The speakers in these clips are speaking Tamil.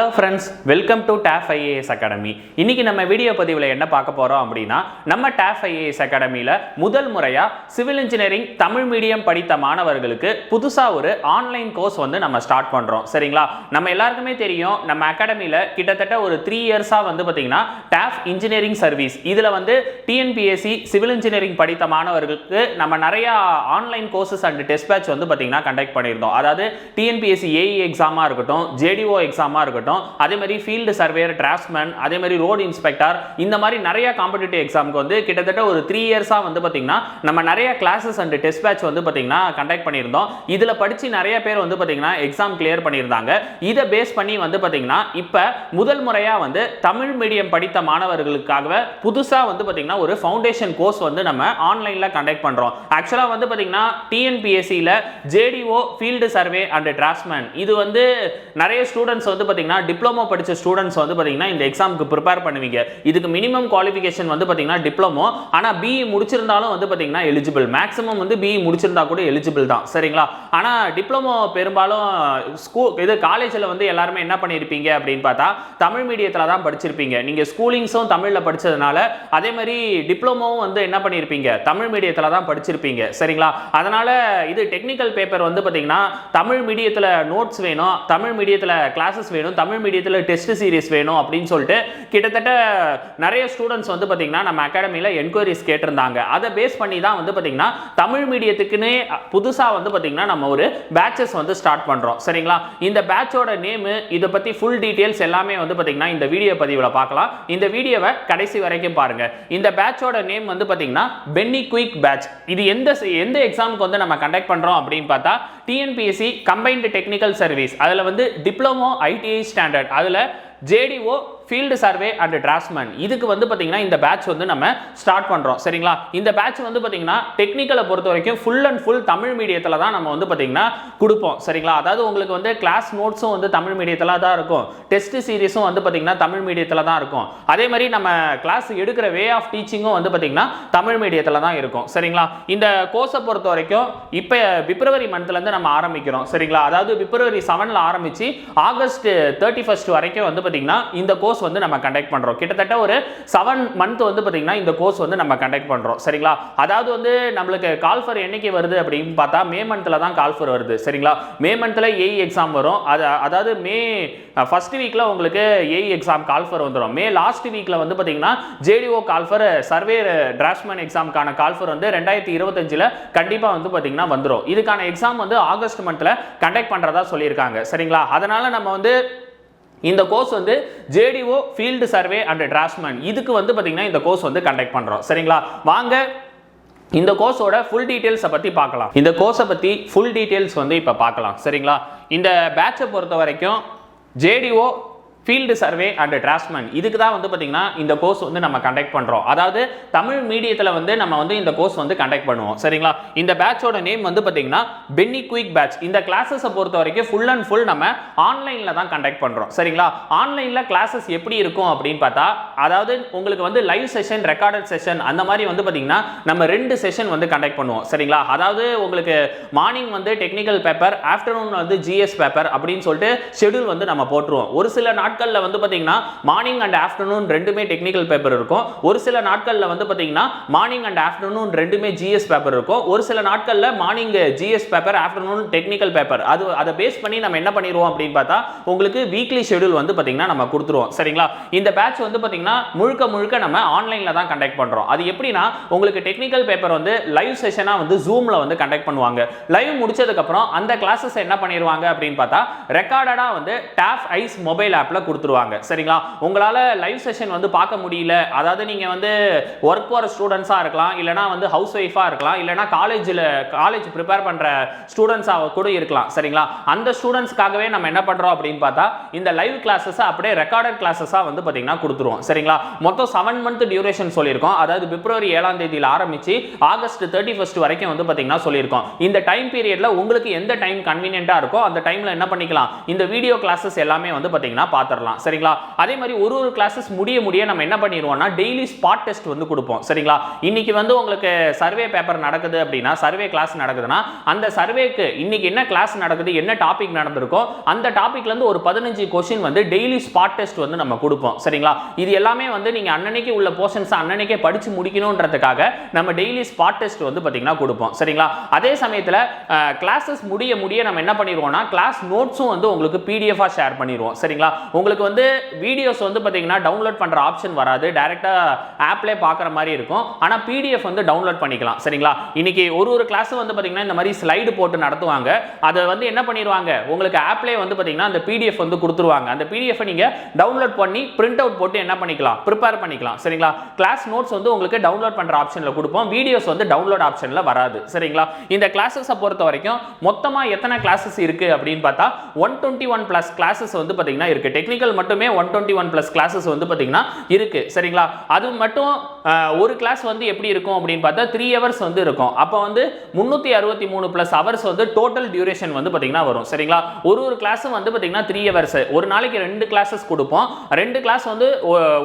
Hello friends, welcome to TAF IAS academy. இன்னைக்கு நம்ம வீடியோ பதிவில் என்ன பார்க்க போகிறோம் அப்படின்னா, நம்ம TAF IAS அகாடமியில் முதல் முறையாக சிவில் இன்ஜினியரிங் தமிழ் மீடியம் படித்த மாணவர்களுக்கு புதுசாக ஒரு ஆன்லைன் கோர்ஸ் வந்து நம்ம ஸ்டார்ட் பண்ணுறோம். சரிங்களா? நம்ம எல்லாருக்குமே தெரியும், நம்ம அகாடமியில் கிட்டத்தட்ட ஒரு 3 இயர்ஸாக வந்து பார்த்தீங்கன்னா TAF இன்ஜினியரிங் சர்வீஸ் இதில் வந்து TNPSC சிவில் இன்ஜினியரிங் படித்த மாணவர்களுக்கு நம்ம நிறையா online courses and test batch வந்து பார்த்தீங்கன்னா கண்டக்ட் பண்ணியிருந்தோம். அதாவது TNPSC AE எக்ஸாமாக இருக்கட்டும், JDO எக்ஸாமாக இருக்கட்டும், அதே மாதிரி ஃபீல்டு சர்வேயர், டிராஃப்ட்மேன், அதே மாதிரி ரோடு இன்ஸ்பெக்டர், இந்த மாதிரி நிறைய காம்படிட்டிவ் எக்ஸாமுக்கு வந்து கிட்டத்தட்ட ஒரு 3 இயர்ஸா வந்து பாத்தீங்கன்னா நம்ம நிறைய கிளாसेस அண்ட் டெஸ்ட் பேட்ச் வந்து பாத்தீங்கன்னா கண்டக்ட் பண்ணியிருந்தோம். இதுல படிச்சு நிறைய பேர் வந்து பாத்தீங்கன்னா எக்ஸாம் கிளியர் பண்ணியிருந்தாங்க. இதை பேஸ் பண்ணி வந்து பாத்தீங்கன்னா இப்ப முதல் முறையா வந்து தமிழ் மீடியம் படித்த மாணவர்களுக்காக புதுசா வந்து பாத்தீங்கன்னா ஒரு ஃபவுண்டேஷன் கோர்ஸ் வந்து நம்ம ஆன்லைன்ல கண்டக்ட் பண்றோம். ஆக்சுவலா வந்து பாத்தீங்கன்னா TNPSC-ல JDO field survey and draughtsman இது வந்து நிறைய ஸ்டூடெண்ட்ஸ் வந்து பாத்தீங்கன்னா டிப்ளமோ படிச்ச ஸ்டூடெண்ட்ஸ் வந்து பாத்தீங்கன்னா இந்த எக்ஸாமுக்கு ப்ரிப்பேர் பண்ணுவீங்க. இதுக்கு மினிமம் குவாலிஃபிகேஷன் வந்து பாத்தீங்கன்னா டிப்ளமோ. ஆனா BE முடிச்சிருந்தாலும் வந்து பாத்தீங்கன்னா எலிஜிபிள். மேக்ஸிமம் வந்து BE முடிச்சிருந்தா கூட எலிஜிபிள் தான். சரிங்களா? ஆனா டிப்ளமோ பெரும்பாலும் இது காலேஜ்ல வந்து எல்லாரும் என்ன பண்ணிருப்பீங்க அப்படின்னு பார்த்தா தமிழ் மீடியத்துல தான் படிச்சிருப்பீங்க. நீங்க ஸ்கூலிங்ஸும் தமிழ்ல படிச்சதுனால அதே மாதிரி டிப்ளமோவும் வந்து என்ன பண்ணிருப்பீங்க, தமிழ் மீடியத்துல தான் படிச்சிருப்பீங்க. சரிங்களா? அதனால இது டெக்னிக்கல் பேப்பர் வந்து பாத்தீங்கன்னா தமிழ் மீடியத்துல நோட்ஸ் வேணும், தமிழ் மீடியத்துல கிளாसेस வேணும், தமிழ் மீடியத்துல டெஸ்ட் சீரிஸ் வேணும் அப்படின்னு சொல்லிட்டு கிட்டத்தட்ட நிறைய ஸ்டூடெண்ட்ஸ் வந்து பாத்தீங்கன்னா நம்ம அகாடமியில என்கொயரிஸ் கேட்டிருந்தாங்க. அதை பேஸ் பண்ணி தான் வந்து பாத்தீங்கன்னா தமிழ் மீடியத்துக்குன்னே புதுசா வந்து பாத்தீங்கன்னா நம்ம ஒரு பேட்சஸ் வந்து ஸ்டார்ட் பண்றோம். சரிங்களா? இந்த பேட்சோட நேம், இதை பத்தி ஃபுல் டீடைல்ஸ் எல்லாமே வந்து பாத்தீங்கன்னா இந்த வீடியோ பதிவுல பார்க்கலாம். இந்த வீடியோவை கடைசி வரைக்கும் பாருங்க. இந்த பேட்சோட நேம் வந்து பாத்தீங்கன்னா பென்னி குயிக் பேட்ச். இது எந்த எக்ஸாமுக்கு வந்து நம்ம கண்டக்ட் பண்றோம் அப்படின்னு பார்த்தா TNPSC கம்பைன்டு டெக்னிக்கல் சர்வீஸ், அதுல வந்து டிப்ளமோ ITI ஸ்டாண்டர்ட், அதுல JDO field survey and draughtsman இதுக்கு வந்து பாத்தீங்கன்னா இந்த பேட்ச் வந்து நம்ம ஸ்டார்ட் பண்றோம். சரிங்களா? இந்த பேட்ச் வந்து பாத்தீங்கன்னா டெக்னிக்கலை பொறுத்த வரைக்கும் ஃபுல் அண்ட் ஃபுல் தமிழ் மீடியத்துல தான் நம்ம வந்து பாத்தீங்கன்னா கொடுப்போம். சரிங்களா? அதாவது உங்களுக்கு வந்து கிளாஸ் நோட்ஸும் வந்து தமிழ் மீடியத்துல தான் இருக்கும், டெஸ்ட் சீரிஸும் வந்து பாத்தீங்கன்னா தமிழ் மீடியத்துல தான் இருக்கும். அதே மாதிரி நம்ம கிளாஸ் எடுக்கிற வே ஆஃப் டீச்சிங்கும் வந்து பாத்தீங்கன்னா தமிழ் மீடியத்துல தான் இருக்கும். சரிங்களா? இந்த கோர்ஸை பொறுத்த வரைக்கும் இப்ப பிப்ரவரி மந்த்ல இருந்து நம்ம ஆரம்பிக்கிறோம். சரிங்களா? அதாவது பிப்ரவரி 7ல ஆரம்பிச்சு ஆகஸ்ட் 31 வரைக்கும் வந்து பாத்தீங்கன்னா இந்த கோர்ஸ் வந்து நம்ம கண்டக்ட் பண்றோம். கிட்டத்தட்ட ஒரு 7 மந்த் வந்து பாத்தீங்கன்னா இந்த கோர்ஸ் வந்து நம்ம கண்டக்ட் பண்றோம். சரிங்களா? அதாவது வந்து நம்மளுக்கு கால்ஃபர் என்னைக்கு வருது அப்படின்னு பார்த்தா மே மந்த்ல தான் கால்ஃபர் வருது. சரிங்களா? மே மந்த்ல AE எக்ஸாம் வரும். அதாவது மே ஃபர்ஸ்ட் வீக்ல உங்களுக்கு AE எக்ஸாம் கால்ஃபர் வந்துடும். மே லாஸ்ட் வீக்ல வந்து பாத்தீங்கன்னா JDO கால்ஃபர், சர்வேயர், டிராஃப்ட்மேன் எக்ஸாமுக்கான கால்ஃபர் வந்து 2025ல கண்டிப்பா வந்து பாத்தீங்கன்னா வந்துடும். இதுக்கான எக்ஸாம் வந்து ஆகஸ்ட் மந்த்ல கண்டக்ட் பண்றதா சொல்லியிருக்காங்க. சரிங்களா? அதனால நம்ம வந்து இந்த கோர்ஸ் வந்து JDO field survey and draughtsman இதுக்கு வந்து பாத்தீங்கன்னா இந்த கோர்ஸ் வந்து கண்டக்ட் பண்றோம். சரிங்களா? வாங்க இந்த கோர்ஸோட ஃபுல் டீடைல்ஸை பத்தி பார்க்கலாம். இந்த கோர்ஸை பத்தி ஃபுல் டீடைல்ஸ் வந்து இப்ப பார்க்கலாம். சரிங்களா? இந்த பேட்சை பொறுத்த வரைக்கும் JDO field survey and draughtsman இதுக்கு தான் வந்து பாத்தீங்கன்னா இந்த கோர்ஸ் வந்து நம்ம கண்டக்ட் பண்றோம். அதாவது தமிழ் மீடியத்துல வந்து நம்ம வந்து இந்த கோர்ஸ் வந்து கண்டக்ட் பண்ணுவோம். சரிங்களா? இந்த பேட்சோட நேம் வந்து பாத்தீங்கன்னா பென்னி குயிக் பேட்ச். இந்த கிளாसेस பொறுத்த வரைக்கும் ஃபுல் அண்ட் ஃபுல் நம்ம ஆன்லைன்ல தான் கண்டக்ட் பண்றோம். சரிங்களா? ஆன்லைன்ல கிளாसेस எப்படி இருக்கும் அப்படின்னு பார்த்தா, அதாவது உங்களுக்கு வந்து லைவ் செஷன், ரெக்கார்டட் செஷன் அந்த மாதிரி வந்து பாத்தீங்கன்னா நம்ம 2 செஷன் வந்து கண்டக்ட் பண்ணுவோம். சரிங்களா? அதாவது உங்களுக்கு மார்னிங் வந்து டெக்னிக்கல் பேப்பர், ஆஃப்டர்நூன் வந்து GS பேப்பர் அப்படின்னு சொல்லிட்டு ஷெட்யூல் வந்து நம்ம போட்டுருவோம். ஒரு சில நாட்கள்ல வந்து பாத்தீங்கன்னா மார்னிங் அண்ட் ஆஃப்டர்நூன் ரெண்டுமே டெக்னிக்கல் பேப்பர் இருக்கும். ஒரு சில நாட்கள்ல வந்து பாத்தீங்கன்னா மார்னிங் அண்ட் ஆஃப்டர்நூன் ரெண்டுமே GS பேப்பர் இருக்கும். ஒரு சில நாட்கள்ல morning GS paper, afternoon technical paper. அதை பேஸ் பண்ணி நம்ம என்ன பண்ணிடுவோம் அப்படின்னு பார்த்தா உங்களுக்கு வீக்லி ஷெட்யூல் வந்து பாத்தீங்கன்னா நம்ம கொடுத்துருவோம். சரிங்களா? இந்த பேட்ச் வந்து பாத்தீங்கன்னா முழுக்க நம்ம ஆன்லைன்ல தான் கண்டக்ட் பண்றோம். அது எப்படின்னா உங்களுக்கு டெக்னிக்கல் பேப்பர் வந்து லைவ் செஷனா வந்து Zoomல வந்து கண்டக்ட் பண்ணுவாங்க. லைவ் முடிச்சதுக்கு அப்புறம் அந்த கிளாसेस என்ன பண்ணிடுவாங்க அப்படின்னு பார்த்தா ரெக்கார்டடா வந்து TAF ICE மொபைல் ஆப்ல கொடுத்துருவாங்க. சரிங்களா? உங்களால லைவ் செஷன் வந்து பார்க்க முடியல, அதாவது நீங்க வந்து ஒர்க் போற ஸ்டூடெண்ட்ஸா இருக்கலாம், இல்லனா வந்து ஹவுஸ் ஒய்ஃபா இருக்கலாம், இல்லனா காலேஜ் ப்ரிப்பேர் பண்ற ஸ்டூடெண்ட்ஸா கூட இருக்கலாம். சரிங்களா? அந்த ஸ்டூடெண்ட்ஸ்க்காகவே நம்ம என்ன பண்றோம் அப்படின்னு பார்த்தா இந்த லைவ் கிளாसेस அப்படியே ரெக்கார்டட் கிளாसेसா வந்து பாத்தீங்கன்னா கொடுத்துருவோம். சரிங்களா? மொத்தம் 7 மந்த் டியூரேஷன் சொல்லியிருக்கோம். அதாவது பிப்ரவரி 7ஆம் தேதியில ஆரம்பிச்சு ஆகஸ்ட் 31 வரைக்கும் வந்து பாத்தீங்கன்னா சொல்லியிருக்கோம். இந்த டைம் பீரியட்ல உங்களுக்கு எந்த டைம் கன்வீனியன்ட்டா இருக்கோ அந்த டைம்ல என்ன பண்ணிக்கலாம், இந்த வீடியோ கிளாसेस எல்லாமே வந்து பாத்தீங்கன்னா பார்த்து பார்த்துடலாம் சரிங்களா. அதே மாதிரி ஒரு ஒரு கிளாஸஸ் முடிய நம்ம என்ன பண்ணிடுவோம்னா டெய்லி ஸ்பாட் டெஸ்ட் வந்து கொடுப்போம் சரிங்களா. இன்னைக்கு வந்து உங்களுக்கு சர்வே பேப்பர் நடக்குது அப்படின்னா, சர்வே கிளாஸ் நடக்குதுன்னா அந்த சர்வேக்கு இன்னைக்கு என்ன கிளாஸ் நடக்குது, என்ன டாபிக் நடந்திருக்கோ அந்த டாபிக்ல இருந்து ஒரு 15 கொஸ்டின் வந்து டெய்லி ஸ்பாட் டெஸ்ட் வந்து நம்ம கொடுப்போம் சரிங்களா. இது எல்லாமே வந்து நீங்க அன்னன்னைக்கு உள்ள போர்ஷன்ஸ் அன்னன்னைக்கே படிச்சு முடிக்கணும்ன்றதுக்காக நம்ம டெய்லி ஸ்பாட் டெஸ்ட் வந்து பாத்தீங்கன்னா கொடுப்போம் சரிங்களா. அதே சமயத்துல கிளாஸஸ் முடிய நம்ம என்ன பண்ணிடுவோம்னா கிளாஸ் நோட்ஸும் வந்து உங்களுக்கு பிடிஎஃப் ஷேர் பண்ணிடுவோம் சரிங்களா. உங்களுக்கு வந்து வீடியோஸ் வந்து பாத்தீங்கன்னா டவுன்லோட் பண்ற ஆப்ஷன் வராது, டைரக்டா ஆப்ல பார்க்குற மாதிரி இருக்கும். ஆனா பிடிஎஃப் வந்து டவுன்லோட் பண்ணிக்கலாம் சரிங்களா. இன்னைக்கு ஒரு கிளாஸ் வந்து பாத்தீங்கன்னா இந்த மாதிரி ஸ்லைடு போட்டு நடத்துவாங்க. அதை வந்து என்ன பண்ணிடுவாங்க உங்களுக்கு ஆப்ல வந்து பாத்தீங்கன்னா அந்த பிடிஎஃப் வந்து கொடுத்துருவாங்க. அந்த பிடிஎஃப் நீங்க டவுன்லோட் பண்ணி பிரிண்ட் அவுட் போட்டு என்ன பண்ணிக்கலாம், ப்ரிப்பேர் பண்ணிக்கலாம் சரிங்களா. கிளாஸ் நோட்ஸ் வந்து உங்களுக்கு டவுன்லோட் பண்ற ஆப்ஷன்ல கொடுப்போம், வீடியோஸ் வந்து டவுன்லோட் ஆப்ஷன்ல வராது சரிங்களா. இந்த கிளாஸஸ் பொறுத்த வரைக்கும் மொத்தமா எத்தனை கிளாஸஸ் இருக்கு அப்படின்னு பார்த்தா 121 பிளஸ் கிளாஸஸ் வந்து பாத்தீங்கன்னா இருக்கு. டெக்னிக்கல் மட்டுமே 121 பிளஸ் கிளாஸஸ் வந்து பாத்தீங்கன்னா இருக்கு சரிங்களா. அது மட்டும் ஒரு கிளாஸ் வந்து எப்படி இருக்கும் அப்படின்னு பார்த்தா 3 ஹவர்ஸ் வந்து இருக்கும். அப்ப வந்து 363 பிளஸ் ஹவர்ஸ் வந்து டோட்டல் டியூரேஷன் வந்து பாத்தீங்கன்னா வரும் சரிங்களா. ஒரு கிளாஸ் வந்து பாத்தீங்கன்னா 3 ஹவர்ஸ், ஒரு நாளைக்கு 2 கிளாஸஸ் கொடுப்போம். 2 கிளாஸ் வந்து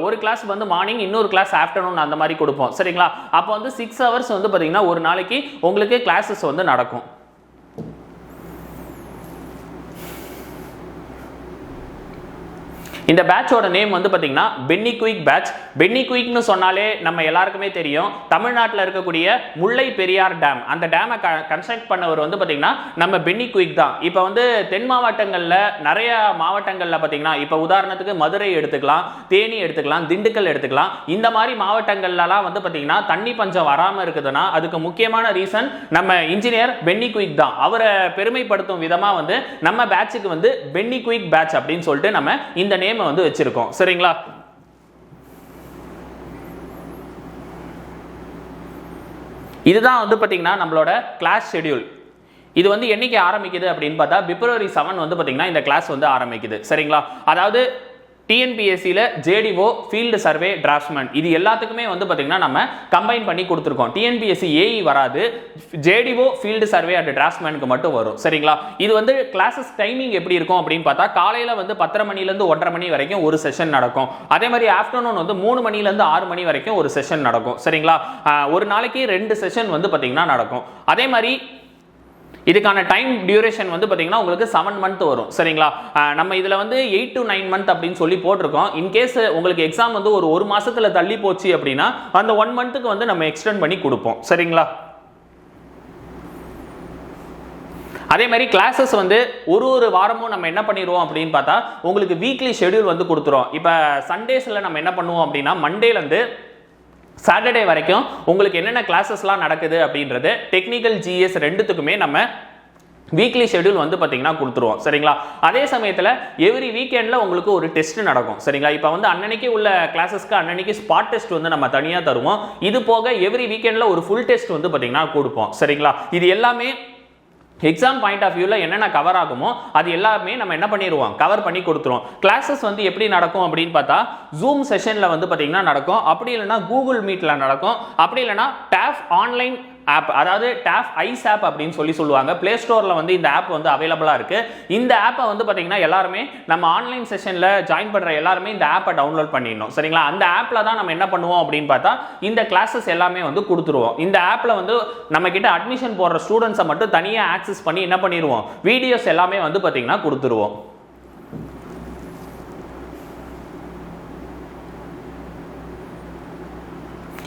ஒரு கிளாஸ் வந்து மார்னிங், இன்னொரு கிளாஸ் ஆஃப்டர்நூன் அந்த மாதிரி கொடுப்போம் சரிங்களா. அப்ப வந்து 6 ஹவர்ஸ் வந்து பாத்தீங்கன்னா ஒரு நாளைக்கு உங்களுக்கு கிளாஸஸ் வந்து நடக்கும். இந்த பேட்சோட நேம் வந்து பாத்தீங்கன்னா பென்னி குயிக் பேட்ச். பென்னி குயிக்னு சொன்னாலே நம்ம எல்லாருக்குமே தெரியும், தமிழ்நாட்டில் இருக்கக்கூடிய முல்லை பெரியார் டேம், அந்த டேமை கன்ஸ்ட்ரக்ட் பண்ணவர் வந்து பாத்தீங்கன்னா நம்ம பென்னி குயிக் தான். இப்போ வந்து தென் மாவட்டங்களில் நிறைய மாவட்டங்களில் பார்த்தீங்கன்னா இப்போ உதாரணத்துக்கு மதுரை எடுத்துக்கலாம், தேனி எடுத்துக்கலாம், திண்டுக்கல் எடுத்துக்கலாம். இந்த மாதிரி மாவட்டங்கள்லாம் வந்து பாத்தீங்கன்னா தண்ணி பஞ்சம் வராமல் இருக்குதுன்னா அதுக்கு முக்கியமான ரீசன் நம்ம இன்ஜினியர் பென்னி குயிக் தான். அவரை பெருமைப்படுத்தும் விதமா வந்து நம்ம பேட்சுக்கு வந்து பென்னி குயிக் பேட்ச் அப்படின்னு சொல்லிட்டு நம்ம இந்த நேம் வந்து வச்சிருக்கோம் சரிங்களா. இதுதான் வந்து பாத்தீங்கன்னா நம்மளோட கிளாஸ் ஷெட்யூல். இது வந்து என்னைக்கு ஆரம்பிக்குது அப்படின்னு பார்த்தா February 7 வந்து பாத்தீங்கன்னா இந்த கிளாஸ் வந்து ஆரம்பிக்குது சரிங்களா. அதாவது டிஎன்பிஎஸ்சியில் ஜேடிஓ ஃபீல்டு சர்வே டிராஃப்ட்மேன் இது எல்லாத்துக்குமே வந்து பார்த்தீங்கன்னா நம்ம கம்பைன் பண்ணி கொடுத்துருக்கோம். டிஎன்பிஎஸ்சி ஏஇ வராது, ஜேடிஓ ஃபீல்டு சர்வே அண்ட் டிராஃப்ட்மேனுக்கு மட்டும் வரும் சரிங்களா. இது வந்து கிளாஸஸ் டைமிங் எப்படி இருக்கும் அப்படின்னு பார்த்தா காலையில் வந்து 10:30 மணிலேருந்து 1:30 மணி வரைக்கும் ஒரு செஷன் நடக்கும். அதே மாதிரி ஆஃப்டர்நூன் வந்து 3 மணிலேருந்து 6 மணி வரைக்கும் ஒரு செஷன் நடக்கும் சரிங்களா. ஒரு நாளைக்கு 2 செஷன் வந்து பார்த்தீங்கன்னா நடக்கும். அதே மாதிரி இதுக்கான டைம் டியூரேஷன் வந்து பாத்தீங்கன்னா உங்களுக்கு 7 மந்த் வரும் சரிங்களா. நம்ம இதுல வந்து 8 to 9 மந்த் அப்படின்னு சொல்லி போட்டிருக்கோம். இன்கேஸ் உங்களுக்கு எக்ஸாம் வந்து ஒரு மாசத்துல தள்ளி போச்சு அப்படின்னா அந்த 1 மந்த்துக்கு வந்து நம்ம எக்ஸ்டெண்ட் பண்ணி கொடுப்போம் சரிங்களா. அதே மாதிரி கிளாஸஸ் வந்து ஒரு வாரமும் நம்ம என்ன பண்ணிடுவோம் அப்படின்னு பார்த்தா உங்களுக்கு வீக்லி ஷெட்யூல் வந்து கொடுத்துரும். இப்போ சண்டேஸ்ல நம்ம என்ன பண்ணுவோம் அப்படின்னா மண்டேலேருந்து சாட்டர்டே வரைக்கும் உங்களுக்கு என்னென்ன கிளாஸஸ்லாம் நடக்குது அப்படின்றது டெக்னிக்கல் ஜிஎஸ் ரெண்டுத்துக்குமே நம்ம வீக்லி ஷெட்யூல் வந்து பார்த்தீங்கன்னா கொடுத்துருவோம் சரிங்களா. அதே சமயத்தில் எவ்ரி வீக்கெண்டில் உங்களுக்கு ஒரு டெஸ்ட் நடக்கும் சரிங்களா. இப்போ வந்து அன்னன்னைக்கு உள்ள கிளாஸஸ்க்கு அன்னன்னைக்கு ஸ்பாட் டெஸ்ட் வந்து நம்ம தனியாக தருவோம். இது போக எவ்ரி வீக்கெண்டில் ஒரு ஃபுல் டெஸ்ட் வந்து பார்த்தீங்கன்னா கொடுப்போம் சரிங்களா. இது எல்லாமே எக்ஸாம் பாயிண்ட் ஆஃப் வியூல என்னென்ன கவர் ஆகுமோ அது எல்லாமே நம்ம என்ன பண்ணிடுவோம், கவர் பண்ணி கொடுத்துருவோம். கிளாஸஸ் வந்து எப்படி நடக்கும் அப்படின்னு பார்த்தா ஜூம் செஷன்ல வந்து பார்த்தீங்கன்னா நடக்கும், அப்படி இல்லைன்னா கூகுள் மீட்ல நடக்கும், அப்படி இல்லைன்னா டேஃப் ஆன்லைன் ஆப், அதாவது டேஃப் ஐஸ் ஆப் அப்படின்னு சொல்லுவாங்க. பிளே ஸ்டோர்ல வந்து இந்த ஆப் வந்து அவைலபிளா இருக்கு. இந்த ஆப்பை வந்து பாத்தீங்கன்னா எல்லாருமே நம்ம ஆன்லைன் செஷன்ல ஜாயின் பண்ற எல்லாருமே இந்த ஆப்பை டவுன்லோட் பண்ணிடணும் சரிங்களா. அந்த ஆப்ல தான் நம்ம என்ன பண்ணுவோம் அப்படின்னு பார்த்தா இந்த கிளாஸஸ் எல்லாமே வந்து கொடுத்துருவோம். இந்த ஆப்ல வந்து நம்ம கிட்ட அட்மிஷன் போடுற ஸ்டூடெண்ட்ஸை மட்டும் தனியா ஆக்சஸ் பண்ணி என்ன பண்ணிடுவோம், வீடியோஸ் எல்லாமே வந்து பாத்தீங்கன்னா கொடுத்துருவோம்.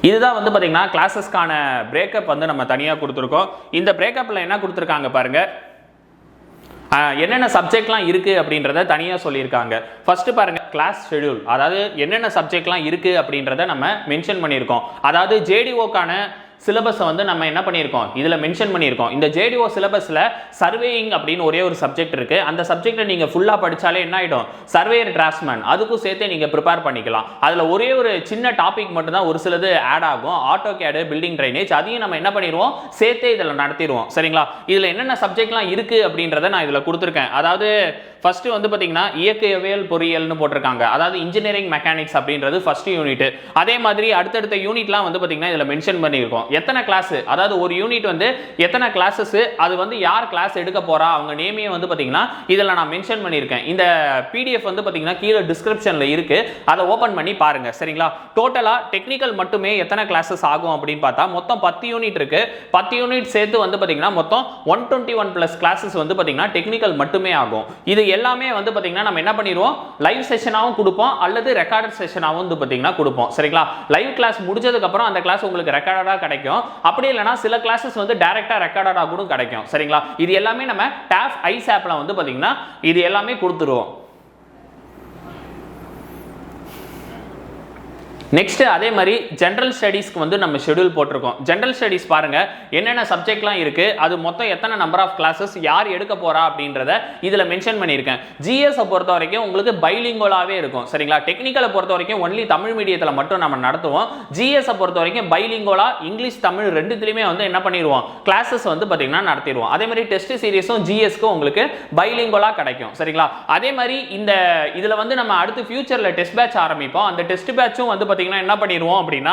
இதுதான் வந்து பாத்தீங்கன்னா கிளாஸஸ்க்கான பிரேக்கப் வந்து நம்ம தனியா கொடுத்துருக்கோம். இந்த பிரேக்கப்ல என்ன கொடுத்துருக்காங்க பாருங்க, என்னென்ன சப்ஜெக்ட்லாம் இருக்கு அப்படின்றத தனியா சொல்லியிருக்காங்க. ஃபர்ஸ்ட் பாருங்க கிளாஸ் ஷெட்யூல், அதாவது என்னென்ன சப்ஜெக்ட்லாம் இருக்கு அப்படின்றத நம்ம மென்ஷன் பண்ணியிருக்கோம். அதாவது ஜேடிஓக்கான சிலபஸ் வந்து நம்ம என்ன பண்ணியிருக்கோம், இதுல மென்ஷன் பண்ணியிருக்கோம். இந்த ஜேடிஓ சிலபஸ்ல சர்வேயிங் அப்படின்னு ஒரே ஒரு சப்ஜெக்ட் இருக்கு. அந்த சப்ஜெக்ட்டை நீங்க ஃபுல்லா படிச்சாலே என்ன ஆயிடும், சர்வேயர் டிராஃப்ட்மேன் அதுக்கும் சேர்த்து நீங்க ப்ரிப்பேர் பண்ணிக்கலாம். அதுல ஒரே ஒரு சின்ன டாபிக் மட்டும் தான் ஒரு சிலது ஆட் ஆகும், ஆட்டோ கேடு, பில்டிங் ட்ரைனேஜ், அதையும் நம்ம என்ன பண்ணிடுவோம், சேர்த்தே இதில் நடத்திடுவோம் சரிங்களா. இதுல என்னென்ன சப்ஜெக்ட்லாம் இருக்கு அப்படின்றத நான் இதுல கொடுத்துருக்கேன். அதாவது ஃபர்ஸ்ட் வந்து பாத்தீங்கன்னா இயற்பியல் பொறியியல்னு போட்டிருக்காங்க. அதாவது இன்ஜினியரிங் மெக்கானிக்ஸ் அப்படின்றது ஃபர்ஸ்ட் யூனிட். அதே மாதிரி அடுத்தடுத்த யூனிட்லாம் வந்து பாத்தீங்கன்னா இதுல மென்ஷன் பண்ணியிருக்கோம். எத்தனை கிளாஸ், அதாவது ஒரு யூனிட் வந்து எத்தனை கிளாஸஸ், அது வந்து யார் கிளாஸ் எடுக்க போறா, அவங்க நேமையும் வந்து பாத்தீங்கன்னா இதுல நான் மென்ஷன் பண்ணியிருக்கேன். இந்த PDF வந்து பாத்தீங்கன்னா கீழே டிஸ்கிரிப்ஷன்ல இருக்கு, அதை ஓபன் பண்ணி பாருங்க. சரிங்களா? டோட்டலா டெக்னிக்கல் மட்டுமே எத்தனை கிளாஸஸ் ஆகும் அப்படின்னு பார்த்தா மொத்தம் 10 யூனிட் இருக்கு. 10 யூனிட் சேர்த்து வந்து பாத்தீங்கன்னா மொத்தம் 121 பிளஸ் கிளாஸஸ் வந்து பாத்தீங்கன்னா டெக்னிக்கல் மட்டுமே ஆகும். இது எல்லாமே வந்து பாத்தீங்கன்னா நம்ம என்ன பண்ணிடுவோம், லைவ் செஷனாவும் கொடுப்போம் அல்லது ரெக்கார்டட் செஷனாவும் வந்து பாத்தீங்கன்னா கொடுப்போம். சரிங்களா? லைவ் கிளாஸ் முடிஞ்சதுக்கு அப்புறம் அந்த கிளாஸ் உங்களுக்கு ரெக்கார்டடா கிடைக்கும். அப்படி இல்லைனா சில கிளாஸஸ் வந்து டைரக்டா ரெக்கார்டடா கூட கிடைக்கும். சரிங்களா? இது எல்லாமே நம்ம TAF ஐஸ் ஆப்ல வந்து பாத்தீங்கன்னா இது எல்லாமே கொடுத்துருவோம். நெக்ஸ்ட் அதே மாதிரி ஜெனரல் ஸ்டடீஸ்க்கு வந்து நம்ம ஷெட்யூல் போட்டிருக்கோம். ஜெனரல் ஸ்டடீஸ் பாருங்க என்னென்ன சப்ஜெக்ட்லாம் இருக்கு, அது மொத்தம் எத்தனை நம்பர் ஆஃப் கிளாஸஸ், யார் எடுக்க போறா அப்படின்றத இதுல மென்ஷன் பண்ணியிருக்கேன். ஜிஎஸ் பொறுத்த வரைக்கும் உங்களுக்கு பைலிங்குவலாவே இருக்கும். சரிங்களா? டெக்னிக்கலை பொறுத்த வரைக்கும் ஒன்லி தமிழ் மீடியத்தில் மட்டும் நம்ம நடத்துவோம். ஜிஎஸ் பொறுத்த வரைக்கும் பைலிங்குவலா இங்கிலீஷ் தமிழ் ரெண்டுத்திலுமே வந்து என்ன பண்ணிடுவோம், கிளாஸஸ் வந்து பாத்தீங்கன்னா நடத்திடுவோம். அதே மாதிரி டெஸ்ட் சீரிஸும் ஜிஎஸ்க்கும் உங்களுக்கு பைலிங்குவலா கிடைக்கும். சரிங்களா? அதே மாதிரி இந்த இதுல வந்து நம்ம அடுத்து ஃபியூச்சர்ல டெஸ்ட் பேட்ச் ஆரம்பிப்போம். அந்த டெஸ்ட் பேட்சும் வந்து என்ன பண்ணிடுவோம் அப்படின்னா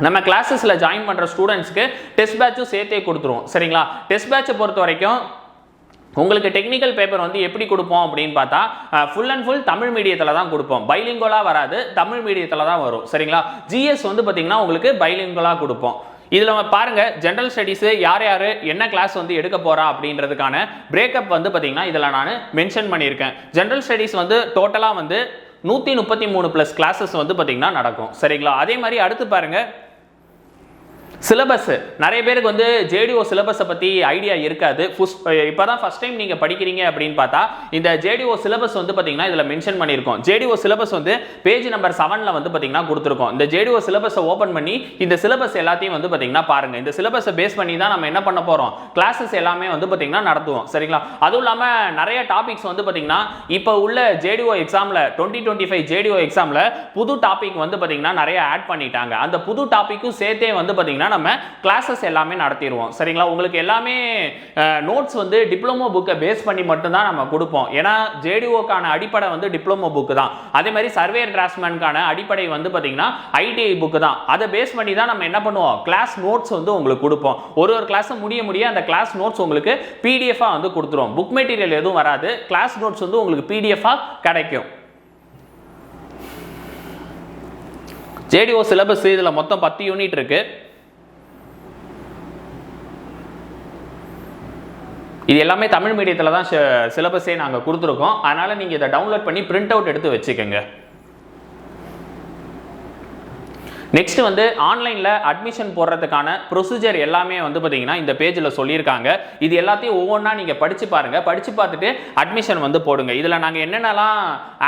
நம்ம கிளாஸஸ்ல ஜாயின் பண்ற ஸ்டூடெண்ட்ஸ்க்கு டெஸ்ட் பேட்சும் சேர்த்தே கொடுத்துருவோம். சரிங்களா? டெஸ்ட் பேட்சை பொறுத்த வரைக்கும் உங்களுக்கு டெக்னிக்கல் பேப்பர் வந்து எப்படி கொடுப்போம் அப்படின்னு பார்த்தா ஃபுல் அண்ட் ஃபுல் தமிழ் மீடியத்தில் தான் கொடுப்போம். பைலிங்குவலா வராது, தமிழ் மீடியத்தில் தான் வரும். சரிங்களா? ஜிஎஸ் வந்து பார்த்தீங்கன்னா உங்களுக்கு பைலிங்குவலா கொடுப்போம். இதுல பாருங்க ஜெனரல் ஸ்டடீஸ் யார் யாரு என்ன கிளாஸ் வந்து எடுக்க போறா அப்படின்றதுக்கான பிரேக்கப் வந்து பாத்தீங்கன்னா இதுல நான் மென்ஷன் பண்ணியிருக்கேன். ஜெனரல் ஸ்டடீஸ் வந்து டோட்டலா வந்து 133 பிளஸ் கிளாஸஸ் வந்து பாத்தீங்கன்னா நடக்கும். சரிங்களா? அதே மாதிரி அடுத்து பாருங்க சிலபஸ். நிறைய பேருக்கு வந்து ஜேடிஓ சிலபஸை பற்றி ஐடியா இருக்காது. இப்போ தான் ஃபர்ஸ்ட் டைம் நீங்கள் படிக்கிறீங்க அப்படின்னு பார்த்தா இந்த ஜேடிஓ சிலபஸ் வந்து பார்த்தீங்கன்னா இதில் மென்ஷன் பண்ணியிருக்கோம். ஜேடிஓ சிலபஸ் வந்து பேஜ் நம்பர் 7ல் வந்து பார்த்தீங்கன்னா கொடுத்துருக்கோம். இந்த ஜேடிஓ சிலபஸை ஓப்பன் பண்ணி இந்த சிலபஸ் எல்லாத்தையும் வந்து பார்த்தீங்கன்னா பாருங்கள். இந்த சிலபஸை பேஸ் பண்ணி தான் நம்ம என்ன பண்ண போகிறோம், கிளாஸஸ் எல்லாமே வந்து பார்த்தீங்கன்னா நடத்துவோம். சரிங்களா? அதுவும் இல்லாமல் நிறைய டாபிக்ஸ் வந்து பார்த்தீங்கன்னா இப்போ உள்ள ஜேடிஓ எக்ஸாமில் 2025 ஜேடிஓ எக்ஸாமில் புது டாபிக் வந்து பார்த்தீங்கன்னா நிறைய ஆட் பண்ணிட்டாங்க. அந்த புது டாப்பிக்கும் சேர்த்தே வந்து பார்த்தீங்கன்னா நம்ம கிளாसेस எல்லாமே நடத்திடுவோம். சரிங்களா? உங்களுக்கு எல்லாமே நோட்ஸ் வந்து டிப்ளமோ புக்கை பேஸ் பண்ணி மட்டும் தான் நம்ம கொடுப்போம். ஏனா ஜேடிஓக்கான அடிப்படை வந்து டிப்ளமோ புக் தான். அதே மாதிரி சர்வேயர் டிராஃப்ட்மேனுக்கான அடிப்படை வந்து பாத்தீங்கன்னா ஐடிஐ புக் தான். அதை பேஸ் பண்ணி தான் நம்ம என்ன பண்ணுவோம், கிளாஸ் நோட்ஸ் வந்து உங்களுக்கு கொடுப்போம். ஒரு கிளாஸ் முடிய அந்த கிளாஸ் நோட்ஸ் உங்களுக்கு பிடிஎஃப் வந்து கொடுத்துருவோம். புக் மெட்டீரியல் எதுவும் வராது, கிளாஸ் நோட்ஸ் வந்து உங்களுக்கு பிடிஎஃப் கிடைக்கும். ஜேடிஓ சிலபஸ் இதுல மொத்தம் 10 யூனிட் இருக்கு. இது எல்லாமே தமிழ் மீடியத்தில் தான் சிலபஸே நாங்கள் கொடுத்துருக்கோம். அதனால் நீங்கள் இதை டவுன்லோட் பண்ணி பிரிண்ட் அவுட் எடுத்து வச்சுக்கோங்க. நெக்ஸ்ட் வந்து ஆன்லைனில் அட்மிஷன் போடுறதுக்கான ப்ரொசீஜர் எல்லாமே வந்து பார்த்தீங்கன்னா இந்த பேஜில் சொல்லியிருக்காங்க. இது எல்லாத்தையும் ஒவ்வொன்றா நீங்கள் படித்து பாருங்கள். படித்து பார்த்துட்டு அட்மிஷன் வந்து போடுங்க. இதில் நாங்கள் என்னென்னலாம்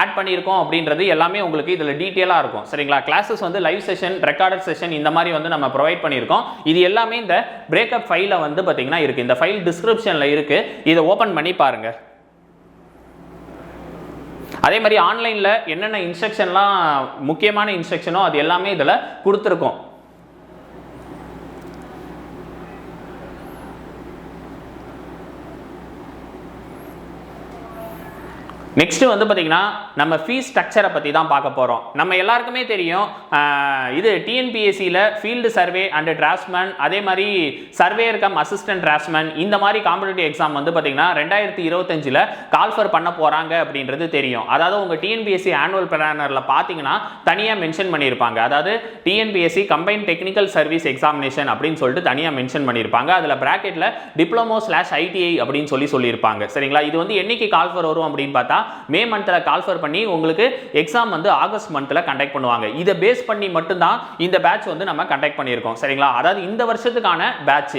ஆட் பண்ணியிருக்கோம் அப்படின்றது எல்லாமே உங்களுக்கு இதில் டீட்டெயிலாக இருக்கும். சரிங்களா? கிளாஸஸ் வந்து லைவ் செஷன், ரெக்கார்டட் செஷன் இந்த மாதிரி வந்து நம்ம ப்ரொவைட் பண்ணியிருக்கோம். இது எல்லாமே இந்த பிரேக்கப் ஃபைலில் வந்து பார்த்தீங்கன்னா இருக்குது. இந்த ஃபைல் டிஸ்கிரிப்ஷனில் இருக்குது. இதை ஓப்பன் பண்ணி பாருங்கள். அதே மாதிரி ஆன்லைன்ல என்னென்ன இன்ஸ்ட்ரக்ஷன்லாம் முக்கியமான இன்ஸ்ட்ரக்ஷனோ அது எல்லாமே இதுல கொடுத்துருக்கோம். நெக்ஸ்ட் வந்து பாத்தீங்கன்னா நம்ம ஃபீஸ் ஸ்ட்ரக்சரை பத்தி தான் பார்க்க போறோம். நம்ம எல்லாருக்குமே தெரியும் இது டிஎன்பிஎஸ்சியில் ஃபீல்டு சர்வே அண்ட் டிராஃப்ட்மேன், அதே மாதிரி சர்வேயர் கம் அசிஸ்டன்ட் டிராஃப்ட்மேன் இந்த மாதிரி காம்படிட்டிவ் எக்ஸாம் வந்து பாத்தீங்கன்னா 2025 கால்ஃபர் பண்ண போறாங்க அப்படின்றது தெரியும். அதாவது உங்க டிஎன்பிஎஸ்சி ஆனுவல் பிளானர்ல பாத்தீங்கன்னா தனியா மென்ஷன் பண்ணியிருப்பாங்க. அதாவது TNPSC combine technical service examination அப்படின்னு சொல்லிட்டு தனியா மென்ஷன் பண்ணியிருப்பாங்க. அதுல பிராக்கெட்ல டிப்ளமோ/ஐடிஐ அப்படின்னு சொல்லியிருப்பாங்க. சரிங்களா? இது வந்து என்னைக்கு கால்ஃபர் வரும் அப்படின்னு பார்த்தா மே மந்த்ல கால்ஃபர் பண்ணி உங்களுக்கு எக்ஸாம் வந்து ஆகஸ்ட் மந்த்ல கண்டக்ட் பண்ணுவாங்க. இதை பேஸ் பண்ணி மட்டும் தான் இந்த பேட்ச் வந்து நம்ம கண்டக்ட் பண்ணியிருக்கோம். சரிங்களா? அதாவது இந்த வருஷத்துக்கான பேட்ச்.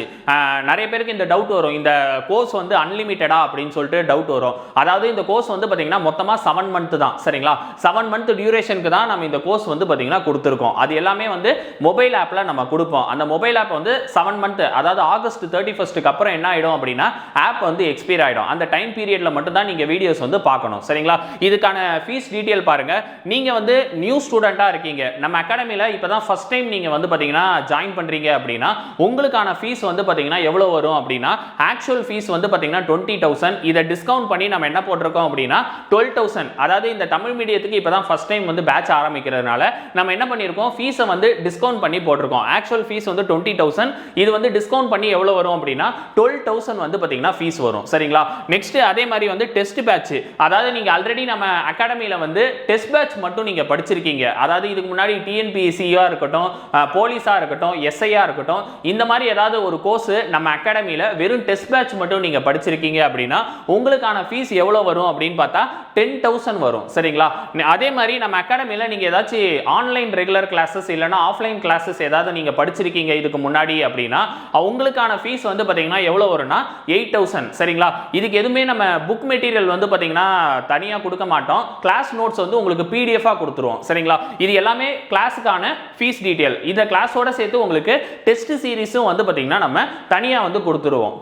நிறைய பேருக்கு இந்த டவுட் வரும், இந்த கோர்ஸ் வந்து அன்லிமிட்டடா அப்படின்னு சொல்லிட்டு டவுட் வரும். அதாவது இந்த கோர்ஸ் வந்து பாத்தீங்கன்னா மொத்தமா 7 மந்த் தான். சரிங்களா? 7 மந்த் டியூரேஷனுக்கு தான் நம்ம இந்த கோர்ஸ் வந்து பாத்தீங்கன்னா கொடுத்துருக்கோம். அது எல்லாமே வந்து மொபைல் ஆப்ல நம்ம கொடுப்போம். அந்த மொபைல் ஆப் வந்து 7 மந்த், அதாவது ஆகஸ்ட் 31க்கு அப்புறம் என்ன ஆயிடும் அப்படின்னா ஆப் வந்து எக்ஸ்பயர் ஆயிடும். அந்த டைம் பீரியட்ல மட்டும் தான் நீங்க வீடியோஸ் வந்து பார்க்கணும். பண்ணணும் சரிங்களா. இதுக்கான ஃபீஸ் டீடைல் பாருங்க. நீங்க வந்து நியூ ஸ்டூடெண்டா இருக்கீங்க, நம்ம அகாடமில இப்பதான் ஃபர்ஸ்ட் டைம் நீங்க வந்து பாத்தீங்கன்னா ஜாயின் பண்றீங்க அப்படின்னா உங்களுக்கான ஃபீஸ் வந்து பாத்தீங்கன்னா எவ்வளவு வரும் அப்படின்னா ஆக்சுவல் ஃபீஸ் வந்து பாத்தீங்கன்னா 20,000. இதை டிஸ்கவுண்ட் பண்ணி நம்ம என்ன போட்டிருக்கோம் அப்படின்னா 12,000. அதாவது இந்த தமிழ் மீடியத்துக்கு இப்பதான் ஃபர்ஸ்ட் டைம் வந்து பேட்ச் ஆரம்பிக்கிறதுனால நம்ம என்ன பண்ணிருக்கோம், ஃபீஸை வந்து டிஸ்கவுண்ட் பண்ணி போட்டிருக்கோம். ஆக்சுவல் ஃபீஸ் வந்து 20,000. இது வந்து டிஸ்கவுண்ட் பண்ணி எவ்வளவு வரும் அப்படின்னா 12,000 வந்து பாத்தீங்கன்னா ஃபீஸ் வரும் சரிங்களா. நெக்ஸ்ட் அதே மாதிரி வந்து டெஸ்ட் பேட்ச், அதாவது நீங்க ஆல்ரெடி நம்ம அகாடமில வந்து டெஸ்ட் பேட்ச் மட்டும் நீங்க படிச்சிருக்கீங்க, அதாவது இதுக்கு முன்னாடி டிஎன்பிஎஸ்சியா இருக்கட்டும், போலீஸா இருக்கட்டும், எஸ்ஐயா இருக்கட்டும், இந்த மாதிரி ஏதாவது ஒரு கோர்ஸ் நம்ம அகாடமில வெறும் டெஸ்ட் பேட்ச் மட்டும் நீங்க படிச்சிருக்கீங்க அப்படின்னா உங்களுக்கான ஃபீஸ் எவ்வளவு வரும் அப்படின்னு பார்த்தா 10,000 வரும் சரிங்களா. அதே மாதிரி நம்ம அகாடமில நீங்க ஏதாச்சும் ஆன்லைன் ரெகுலர் கிளாஸஸ் இல்லனா ஆஃப்லைன் கிளாஸஸ் ஏதாவது நீங்க படிச்சிருக்கீங்க இதுக்கு முன்னாடி அப்படின்னா உங்களுக்கான ஃபீஸ் வந்து பாத்தீங்கன்னா எவ்வளவு வரும்னா 8,000 சரிங்களா. இதுக்கு எதுவுமே நம்ம புக் மெட்டீரியல் வந்து பாத்தீங்கன்னா தனியா கொடுக்க மாட்டோம், கிளாஸ் நோட்ஸ் வந்து உங்களுக்கு பிடிஎஃப் கொடுத்துருவோம் சரிங்களா. இது எல்லாமே கிளாஸுக்கான ஃபீஸ் டீடைல். இந்த கிளாஸோட சேர்த்து உங்களுக்கு டெஸ்ட் சீரிஸும் வந்து பாத்தீங்கன்னா நம்ம தனியா வந்து கொடுத்துருவோம்.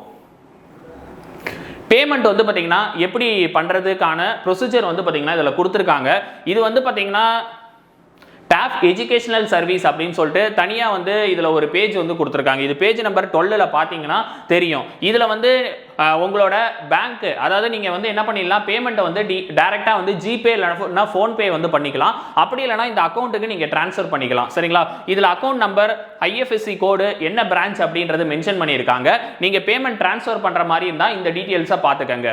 பேமெண்ட் வந்து பாத்தீங்கன்னா எப்படி பண்றதுக்கான ப்ரொசீஜர் வந்து பாத்தீங்கன்னா இதுல கொடுத்துருக்காங்க. இது வந்து பாத்தீங்கன்னா டாப் எஜுகேஷனல் சர்வீஸ் அப்படின்னு சொல்லிட்டு தனியா வந்து இதுல ஒரு பேஜ் வந்து கொடுத்துருக்காங்க. இது பேஜ் நம்பர் 12ல பாத்தீங்கன்னா தெரியும். இதுல வந்து உங்களோட பேங்க், அதாவது நீங்க வந்து என்ன பண்ணிடலாம், பேமெண்ட்டை வந்து டைரக்டா வந்து ஜிபே இல்லைனா ஃபோன்பே வந்து பண்ணிக்கலாம். அப்படி இல்லைனா இந்த அக்கௌண்ட்டுக்கு நீங்க டிரான்ஸ்ஃபர் பண்ணிக்கலாம் சரிங்களா. இதுல அக்கௌண்ட் நம்பர், ஐஎஃப்எஸ்சி கோடு, என்ன பிரான்ச் அப்படின்றது மென்ஷன் பண்ணியிருக்காங்க. நீங்க பேமெண்ட் டிரான்ஸ்ஃபர் பண்ற மாதிரி இருந்தா இந்த டீடைல்ஸை பார்த்துக்கங்க.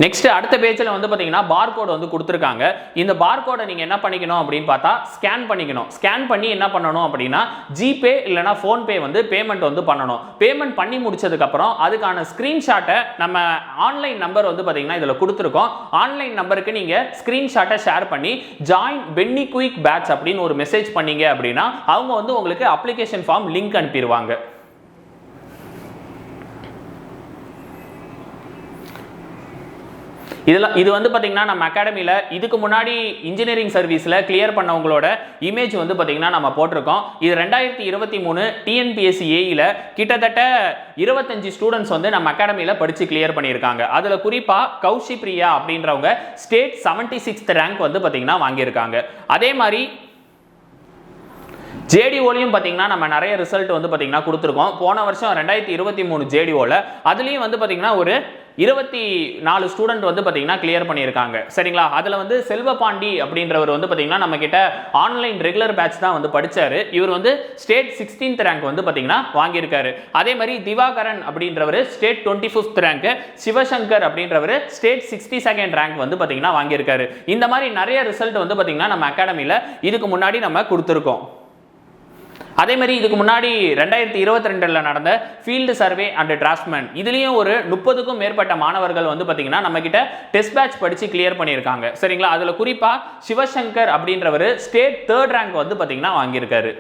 நெக்ஸ்ட் அடுத்த பேஜ்ல வந்து பாத்தீங்கன்னா பார்கோட் வந்து கொடுத்துருக்காங்க. இந்த பார்கோடை நீங்க என்ன பண்ணிக்கணும் அப்படின்னு பார்த்தா ஸ்கேன் பண்ணிக்கணும். ஸ்கேன் பண்ணி என்ன பண்ணணும் அப்படின்னா ஜிபே இல்லைனா ஃபோன்பே வந்து பேமெண்ட் வந்து பண்ணணும். பேமெண்ட் பண்ணி முடிச்சதுக்கு அப்புறம் அதுக்கான ஸ்கிரீன்ஷாட்டை நம்ம ஆன்லைன் நம்பர் வந்து பாத்தீங்கன்னா இதுல கொடுத்துருக்கோம். ஆன்லைன் நம்பருக்கு நீங்க ஸ்கிரீன்ஷாட்டை ஷேர் பண்ணி ஜாயின் பென்னி குயிக் பேட்ச் அப்படின்னு ஒரு மெசேஜ் பண்ணீங்க அப்படின்னா அவங்க வந்து உங்களுக்கு அப்ளிகேஷன் ஃபார்ம் லிங்க் அனுப்பிடுவாங்க. இது வந்து பாத்தீங்கன்னா நம்ம அகாடமில இதுக்கு முன்னாடி இன்ஜினியரிங் சர்வீஸ்ல கிளியர் பண்ணவங்களோட இமேஜ் வந்து பாத்தீங்கன்னா நம்ம போட்டிருக்கோம். இது 2023 டிஎன்பிஎஸ்சி ஏஇல கிட்டத்தட்ட 25 ஸ்டூடெண்ட்ஸ் வந்து நம்ம அகாடமில படிச்சு கிளியர் பண்ணியிருக்காங்க. அதுல குறிப்பா கௌஷி பிரியா அப்படின்றவங்க ஸ்டேட் 76th ரேங்க் வந்து பாத்தீங்கன்னா வாங்கியிருக்காங்க. அதே மாதிரி ஜேடிஓலையும் பார்த்தீங்கன்னா நம்ம நிறைய ரிசல்ட் வந்து பார்த்தீங்கன்னா கொடுத்துருக்கோம். போன வருஷம் 2023 ஜேடிஓல அதுலேயும் வந்து பார்த்தீங்கன்னா ஒரு 24 ஸ்டூடெண்ட் வந்து பார்த்தீங்கன்னா கிளியர் பண்ணியிருக்காங்க சரிங்களா. அதில் வந்து செல்வபாண்டி அப்படின்றவர் வந்து பார்த்தீங்கன்னா நம்ம கிட்ட ஆன்லைன் ரெகுலர் பேட்ச் தான் வந்து படிச்சாரு. இவர் வந்து ஸ்டேட் 16th ரேங்க் வந்து பார்த்தீங்கன்னா வாங்கியிருக்காரு. அதே மாதிரி திவாகரன் அப்படின்றவர் ஸ்டேட் 25th ரேங்க், சிவசங்கர் அப்படின்றவர் ஸ்டேட் 62nd ரேங்க் வந்து பார்த்தீங்கன்னா வாங்கியிருக்காரு. இந்த மாதிரி நிறைய ரிசல்ட் வந்து பார்த்தீங்கன்னா நம்ம அகாடமியில் இதுக்கு முன்னாடி நம்ம கொடுத்துருக்கோம். அதே மாதிரி இதுக்கு முன்னாடி 2022ல நடந்த ஃபீல்டு சர்வே அண்ட் டிராஃப்ட்மேன் இதுலயும் ஒரு 30க்கும் மேற்பட்ட மாணவர்கள் வந்து பாத்தீங்கன்னா நம்ம கிட்ட டெஸ்ட் பேட்ச் படிச்சு கிளியர் பண்ணியிருக்காங்க சரிங்களா. அதுல குறிப்பா சிவசங்கர் அப்படின்றவர் ஸ்டேட் 3rd ரேங்க் வந்து பாத்தீங்கன்னா வாங்கியிருக்காரு.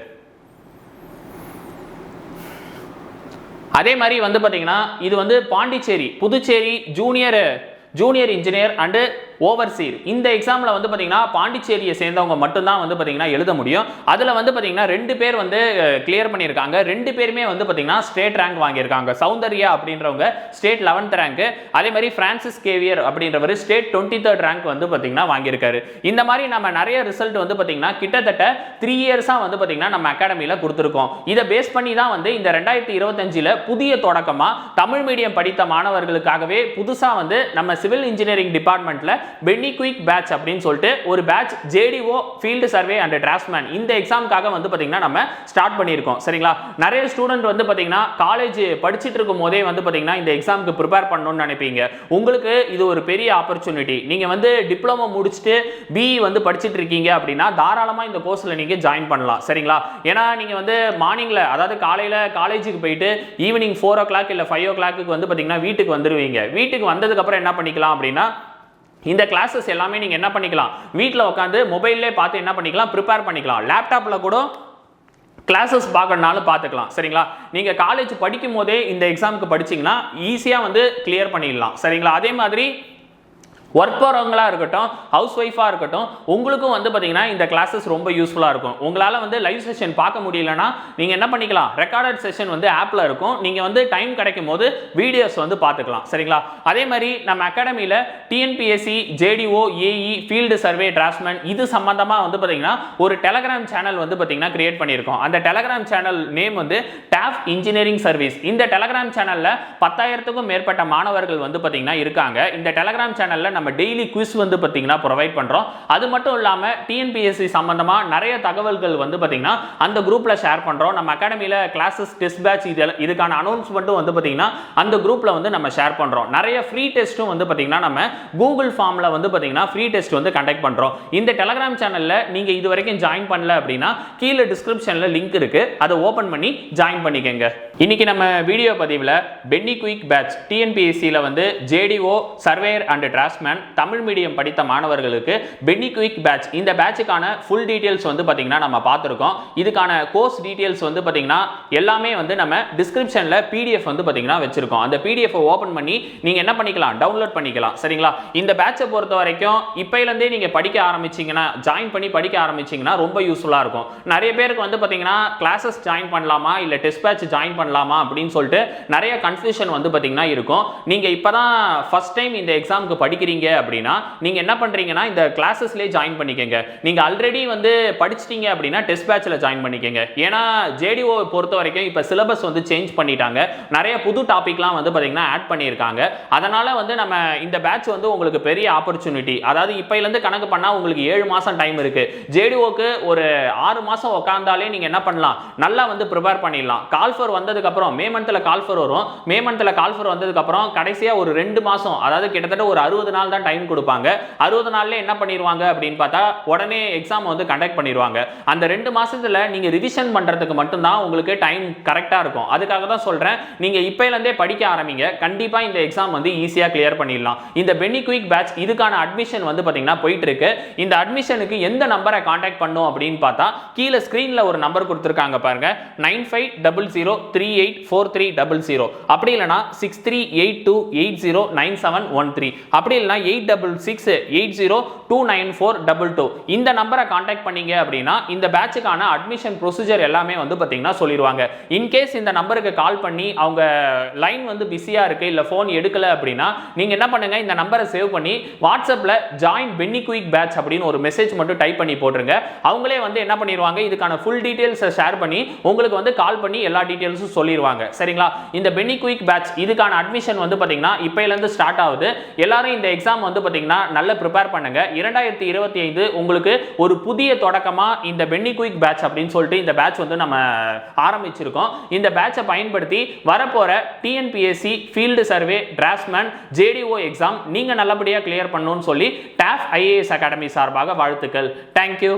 அதே மாதிரி வந்து பாத்தீங்கன்னா இது வந்து Pondicherry Puducherry junior engineer and overseer இந்த எக்ஸாம்ல வந்து பாத்தீங்கன்னா பாண்டிச்சேரியை சேர்ந்தவங்க மட்டும் தான் வந்து பாத்தீங்கன்னா எழுத முடியும். அதுல வந்து பாத்தீங்கன்னா 2 பேர் வந்து கிளியர் பண்ணியிருக்காங்க. 2 பேருமே வந்து பாத்தீங்கன்னா ஸ்டேட் ரேங்க் வாங்கியிருக்காங்க. சௌந்தர்யா அப்படின்றவங்க ஸ்டேட் 11th ரேங்க், அதே மாதிரி பிரான்சிஸ் கேவியர் அப்படின்றவர் ஸ்டேட் 23rd ரேங்க் வந்து பாத்தீங்கன்னா வாங்கியிருக்காரு. இந்த மாதிரி நம்ம நிறைய ரிசல்ட் வந்து பாத்தீங்கன்னா கிட்டத்தட்ட 3 இயர்ஸா வந்து பாத்தீங்கன்னா நம்ம அகாடமில கொடுத்துருக்கோம். இதை பேஸ் பண்ணி தான் வந்து இந்த 2025ல புதிய தொடக்கமா தமிழ் மீடியம் படித்த மாணவர்களுக்காகவே புதுசா வந்து நம்ம சிவில் இன்ஜினியரிங் டிபார்ட்மெண்ட்ல பென்னி குயிக் பேட்ச் அப்படின்னு சொல்லிட்டு ஒரு batch JDO field survey and draftsman இந்த எக்ஸாமுக்காக வந்து பாத்தீங்கன்னா நம்ம ஸ்டார்ட் பண்ணியிருக்கோம் சரிங்களா. நிறைய ஸ்டூடெண்ட் வந்து பாத்தீங்கன்னா காலேஜ் படிச்சிட்டு இருக்கும் போதே வந்து பாத்தீங்கன்னா இந்த எக்ஸாமுக்கு ப்ரிப்பேர் பண்ணணும்னு நினைப்பீங்க. உங்களுக்கு இது ஒரு பெரிய ஆப்பர்ச்சுனிட்டி. நீங்க வந்து டிப்ளமோ முடிச்சுட்டு பிஇ வந்து படிச்சிட்டு இருக்கீங்க அப்படின்னா தாராளமா இந்த கோர்ஸ்ல நீங்க ஜாயின் பண்ணலாம் சரிங்களா. ஏன்னா நீங்க வந்து மார்னிங்ல, அதாவது காலையில காலேஜுக்கு போயிட்டு ஈவினிங் 4 o'clock இல்ல 5 o'clock வந்து பாத்தீங்கன்னா வீட்டுக்கு வந்துருவீங்க. வீட்டுக்கு வந்ததுக்கு அப்புறம் என்ன பண்ணிக்கலாம் அப்படின்னா இந்த கிளாஸஸ் எல்லாமே நீங்க என்ன பண்ணிக்கலாம், வீட்டில் உட்காந்து மொபைல்லே பார்த்து என்ன பண்ணிக்கலாம், ப்ரிப்பேர் பண்ணிக்கலாம். லேப்டாப்ல கூட கிளாஸஸ் பார்க்கறனாலும் பார்த்துக்கலாம் சரிங்களா. நீங்க காலேஜ் படிக்கும் போதே இந்த எக்ஸாமுக்கு படிச்சீங்கன்னா ஈஸியா வந்து கிளியர் பண்ணிடலாம் சரிங்களா. அதே மாதிரி ஒர்க் போறவங்களா இருக்கட்டும், ஹவுஸ் ஒய்ஃபா இருக்கட்டும், உங்களுக்கும் வந்து பாத்தீங்கன்னா இந்த கிளாसेस ரொம்ப யூஸ்ஃபுல்லா இருக்கும். உங்களால வந்து லைவ் செஷன் பார்க்க முடியலனா நீங்க என்ன பண்ணிக்கலாம், ரெக்கார்டட் செஷன் வந்து ஆப்ல இருக்கும். நீங்க வந்து டைம் கிடைக்கும் போது வீடியோஸ் வந்து பார்த்துக்கலாம். சரிங்களா? அதே மாதிரி நம்ம அகாடமில TNPSC, JDO, AE, field survey, draftsman இது சம்பந்தமா வந்து பாத்தீங்கன்னா ஒரு டெலகிராம் சேனல் வந்து பாத்தீங்கன்னா கிரியேட் பண்ணியிருக்கோம். அந்த டெலகிராம் சேனல் நேம் வந்து டாஃப் இன்ஜினியரிங் சர்வீஸ். இந்த டெலகிராம் சேனல்ல 10,000க்கும் மேற்பட்ட மாணவர்கள் வந்து பாத்தீங்கன்னா இருக்காங்க. இந்த டெலகிராம் சேனல்ல நம்ம டெய்லி குவிஸ் வந்து பாத்தீங்கன்னா ப்ரொவைட் பண்றோம். அது மட்டும் இல்லாம டிஎன்பிஎஸ்சி சம்பந்தமா நிறைய தகவல்கள் வந்து பாத்தீங்கன்னா அந்த குரூப்ல ஷேர் பண்றோம். நம்ம அகாடமில கிளாसेस, டெஸ்ட் பேட்ச் இதுக்கான அனௌன்ஸ்மென்ட்டும் வந்து பாத்தீங்கன்னா அந்த குரூப்ல வந்து நம்ம ஷேர் பண்றோம். நிறைய ஃப்ரீ டெஸ்டும் வந்து பாத்தீங்கன்னா நம்ம கூகுள் ஃபார்ம்ல வந்து பாத்தீங்கன்னா ஃப்ரீ டெஸ்ட் வந்து கண்டக்ட் பண்றோம். இந்த டெலகிராம் சேனல்ல நீங்க இது வரைக்கும் ஜாயின் பண்ணல அப்படின்னா கீழ டிஸ்கிரிப்ஷன்ல லிங்க் இருக்கு. அதை ஓபன் பண்ணி ஜாயின் பண்ணிக்கங்க. இன்னைக்கு நம்ம வீடியோ பதிவுல பென்னி குயிக் பேட்ச் டிஎன்பிஎஸ்சில வந்து JDO, surveyor and draughtsman Tamil medium படித்த மாணவர்களுக்கு பென்னி குயிக் பேட்ச் இந்த பேட்சுக்கான ஃபுல் டீடைல்ஸ் வந்து பாத்தீங்கன்னா நம்ம பார்த்திருக்கோம். இதுக்கான கோர்ஸ் டீடைல்ஸ் வந்து பாத்தீங்கன்னா எல்லாமே வந்து நம்ம டிஸ்கிரிப்ஷன்ல பிடிஎஃப் வந்து பாத்தீங்கன்னா வச்சிருக்கோம். அந்த பிடிஎஃப் ஓபன் பண்ணி நீங்க என்ன பண்ணிக்கலாம், டவுன்லோட் பண்ணிக்கலாம். சரிங்களா? இந்த பேட்சை பொறுத்த வரைக்கும் இப்பையில இருந்தே நீங்க படிக்க ஆரம்பிச்சீங்கன்னா, ஜாயின் பண்ணி படிக்க ஆரம்பிச்சீங்கன்னா ரொம்ப யூஸ்ஃபுல்லா இருக்கும். நிறைய பேருக்கு வந்து பாத்தீங்கன்னா கிளாसेस ஜாயின் பண்ணலாமா இல்ல டெஸ்ட் பேட்ச் ஜாயின் பண்ணலாமா அப்படின்னு சொல்லிட்டு நிறைய கன்ஃபியூஷன் வந்து பாத்தீங்கன்னா இருக்கும். நீங்க இப்பதான் ஃபர்ஸ்ட் டைம் இந்த எக்ஸாமுக்கு படிக்கிறீங்க அப்படின்னா நீங்க என்ன பண்றீங்கன்னா இந்த கிளாसेसலயே ஜாயின் பண்ணிக்கங்க. நீங்க ஆல்ரெடி வந்து படிச்சிட்டீங்க அப்படின்னா டெஸ்ட் பேட்ச்ல ஜாயின் பண்ணிக்கங்க. ஏன்னா ஜேடிஓ பொறுத்த வரைக்கும் இப்ப சிலபஸ் வந்து சேஞ்ச் பண்ணிட்டாங்க. நிறைய புது டாபிக்லாம் வந்து பாத்தீங்கன்னா ஆட் பண்ணியிருக்காங்க. அதனால வந்து நம்ம இந்த பேட்ச் வந்து உங்களுக்கு பெரிய ஆப்பர்ச்சுனிட்டி. அதாவது இப்பையில இருந்து கணக்கு பண்ணா உங்களுக்கு 7 மாசம் டைம் இருக்கு. ஜேடிஓக்கு ஒரு 6 மாசம் உட்கார்ந்தாலே நீங்க என்ன பண்ணலாம், நல்லா வந்து ப்ரிப்பேர் பண்ணிடலாம். கால்ஃபர் வந்ததுக்கு அப்புறம் மே மந்த்ல கால்ஃபர் வரும். மே மந்த்ல கால்ஃபர் வந்ததுக்கு அப்புறம் கடைசியா ஒரு 2 மாசம், அதாவது கிட்டத்தட்ட ஒரு 60 நாள் தான் டைம் கொடுப்பாங்க. 60 நாள்ல என்ன பண்ணிடுவாங்க அப்படின்னு பார்த்தா உடனே எக்ஸாம் வந்து கண்டக்ட் பண்ணிடுவாங்க. அந்த 2 மாசத்துல நீங்க ரிவிஷன் பண்றதுக்கு மட்டும் தான் உங்களுக்கு டைம் கரெக்டா இருக்கும். அதுக்காக தான் சொல்றேன், நீங்க இப்பையில இருந்தே படிக்க ஆரம்பிங்க. கண்டிப்பா இந்த எக்ஸாம் வந்து ஈஸியா கிளியர் பண்ணிடலாம். இந்த பென்னி குயிக் பேட்ச் இதுக்கான அட்மிஷன் வந்து பாத்தீங்கன்னா போயிட்டு இருக்கு. இந்த அட்மிஷனுக்கு எந்த நம்பரை கான்டாக்ட் பண்ணும் அப்படின்னு பார்த்தா கீழே ஸ்கிரீன்ல ஒரு நம்பர் கொடுத்திருக்காங்க பாருங்க, 9500384300. அப்படி இல்லனா 6382809713. அப்படி இல்லனா 8668029422. இந்த நம்பரை கான்டாக்ட் பண்ணீங்க அப்படின்னா இந்த பேட்சுக்கான அட்மிஷன் ப்ரொசீஜர் எல்லாமே வந்து பாத்தீங்கன்னா சொல்லிடுவாங்க. இன் கேஸ் இந்த நம்பருக்கு கால் பண்ணி அவங்க லைன் வந்து பிஸியா இருக்கு இல்ல போன் எடுக்கல அப்படின்னா நீங்க என்ன பண்ணுங்க, இந்த நம்பரை சேவ் பண்ணி வாட்ஸ்அப்ல ஜாயின் பென்னி குயிக் பேட்ச் அப்படின்னு ஒரு மெசேஜ் மட்டும் டைப் பண்ணி போட்டுருங்க. அவங்களே வந்து என்ன பண்ணிடுவாங்க, இதுக்கான ஃபுல் டீடைல்ஸ் ஷேர் பண்ணி உங்களுக்கு வந்து கால் பண்ணி எல்லா டீடைல்ஸும் சொல்லிடுவாங்க. சரிங்களா? இந்த பென்னி குயிக் பேட்ச் இதுக்கான அட்மிஷன் வந்து பாத்தீங்கன்னா இப்பையில இருந்து ஸ்டார்ட் ஆகுது. எல்லாரும் இந்த எக்ஸாம் வந்து பாத்தீங்கன்னா நல்ல ப்ரிப்பேர் பண்ணுங்க. 2025 உங்களுக்கு ஒரு புதிய தொடக்கமா இந்த பென்னி குயிக் பேட்ச் அப்படின்னு சொல்லிட்டு இந்த பேட்ச் வந்து நம்ம ஆரம்பிச்சிருக்கோம். இந்த பேட்சை பயன்படுத்தி வரப்போற TNPSC, field survey, draughtsman, JDO exam நீங்க நல்லபடியா கிளியர் பண்ணணும்னு சொல்லி டாஃப் ஐஏஎஸ் அகாடமி சார்பாக வாழ்த்துக்கள். தேங்க்யூ.